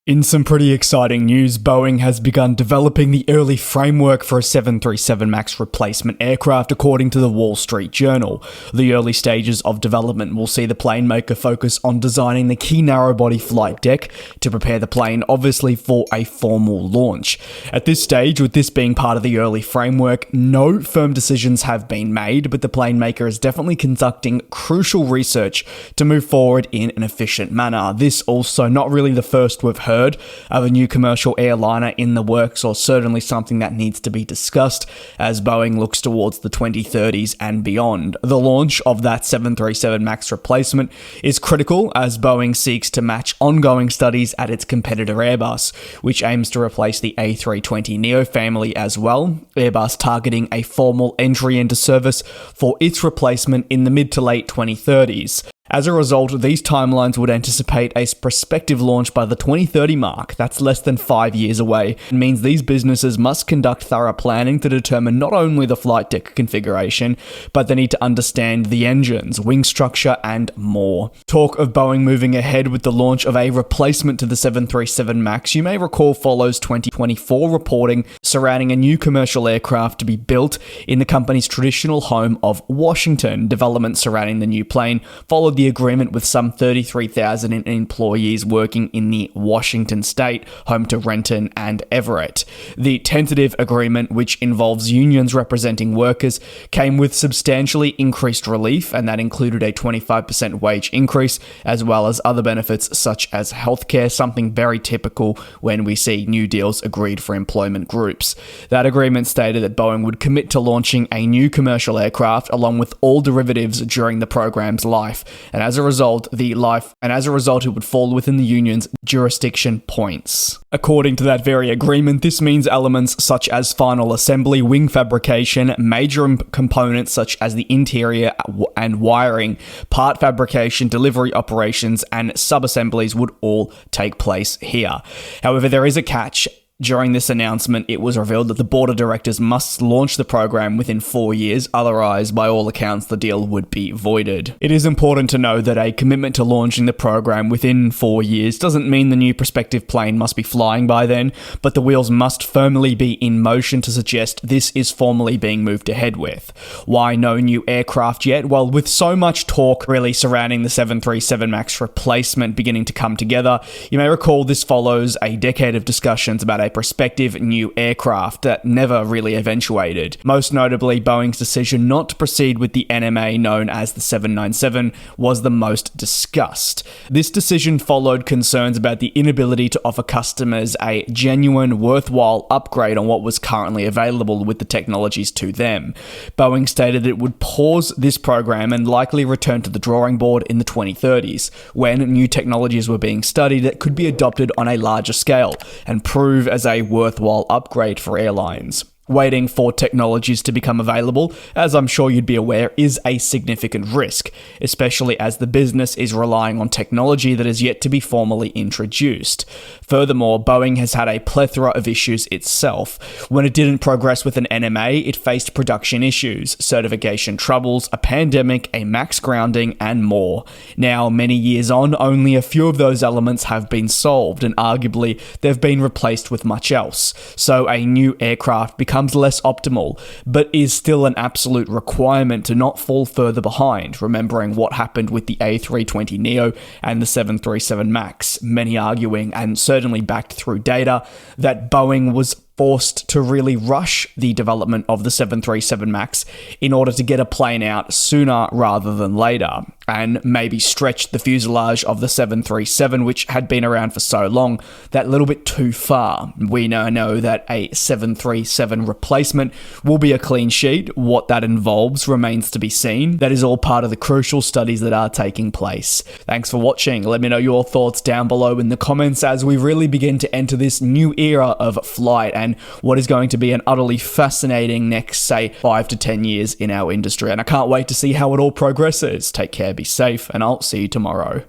In some pretty exciting news, Boeing has begun developing the early framework for a 737 MAX replacement aircraft, according to the Wall Street Journal. The early stages of development will see the plane maker focus on designing the key narrow-body flight deck to prepare the plane, obviously, for a formal launch. At this stage, with this being part of the early framework, no firm decisions have been made, but the plane maker is definitely conducting crucial research to move forward in an efficient manner. This also not really the first we've heard of a new commercial airliner in the works, or certainly something that needs to be discussed as Boeing looks towards the 2030s and beyond. The launch of that 737 MAX replacement is critical as Boeing seeks to match ongoing studies at its competitor Airbus, which aims to replace the A320neo family as well, Airbus targeting a formal entry into service for its replacement in the mid to late 2030s. As a result, these timelines would anticipate a prospective launch by the 2030 mark. That's less than 5 years away. It means these businesses must conduct thorough planning to determine not only the flight deck configuration, but they need to understand the engines, wing structure, and more. Talk of Boeing moving ahead with the launch of a replacement to the 737 MAX, you may recall, follows 2024 reporting surrounding a new commercial aircraft to be built in the company's traditional home of Washington. Development surrounding the new plane followed the agreement with some 33,000 employees working in the Washington state, home to Renton and Everett. The tentative agreement, which involves unions representing workers, came with substantially increased relief, and that included a 25% wage increase, as well as other benefits such as healthcare, something very typical when we see new deals agreed for employment groups. That agreement stated that Boeing would commit to launching a new commercial aircraft along with all derivatives during the program's life. And as a result, it would fall within the union's jurisdiction points. According to that very agreement, this means elements such as final assembly, wing fabrication, major components such as the interior and wiring, part fabrication, delivery operations, and subassemblies would all take place here. However, there is a catch. During this announcement, it was revealed that the board of directors must launch the program within 4 years, otherwise, by all accounts, the deal would be voided. It is important to know that a commitment to launching the program within 4 years doesn't mean the new prospective plane must be flying by then, but the wheels must firmly be in motion to suggest this is formally being moved ahead with. Why no new aircraft yet? Well, with so much talk really surrounding the 737 MAX replacement beginning to come together, you may recall this follows a decade of discussions about a prospective new aircraft that never really eventuated. Most notably, Boeing's decision not to proceed with the NMA known as the 797 was the most discussed. This decision followed concerns about the inability to offer customers a genuine, worthwhile upgrade on what was currently available with the technologies to them. Boeing stated it would pause this program and likely return to the drawing board in the 2030s, when new technologies were being studied that could be adopted on a larger scale and prove as a worthwhile upgrade for airlines. Waiting for technologies to become available, as I'm sure you'd be aware, is a significant risk, especially as the business is relying on technology that is yet to be formally introduced. Furthermore, Boeing has had a plethora of issues itself. When it didn't progress with an NMA, it faced production issues, certification troubles, a pandemic, a MAX grounding, and more. Now, many years on, only a few of those elements have been solved, and arguably they've been replaced with much else. So a new aircraft becomes less optimal, but is still an absolute requirement to not fall further behind, remembering what happened with the A320neo and the 737 MAX, many arguing, and certainly backed through data, that Boeing was forced to really rush the development of the 737 MAX in order to get a plane out sooner rather than later, and maybe stretch the fuselage of the 737, which had been around for so long, that little bit too far. We now know that a 737 replacement will be a clean sheet. What that involves remains to be seen. That is all part of the crucial studies that are taking place. Thanks for watching. Let me know your thoughts down below in the comments as we really begin to enter this new era of flight and what is going to be an utterly fascinating next, say, 5 to 10 years in our industry. And I can't wait to see how it all progresses. Take care, be safe, and I'll see you tomorrow.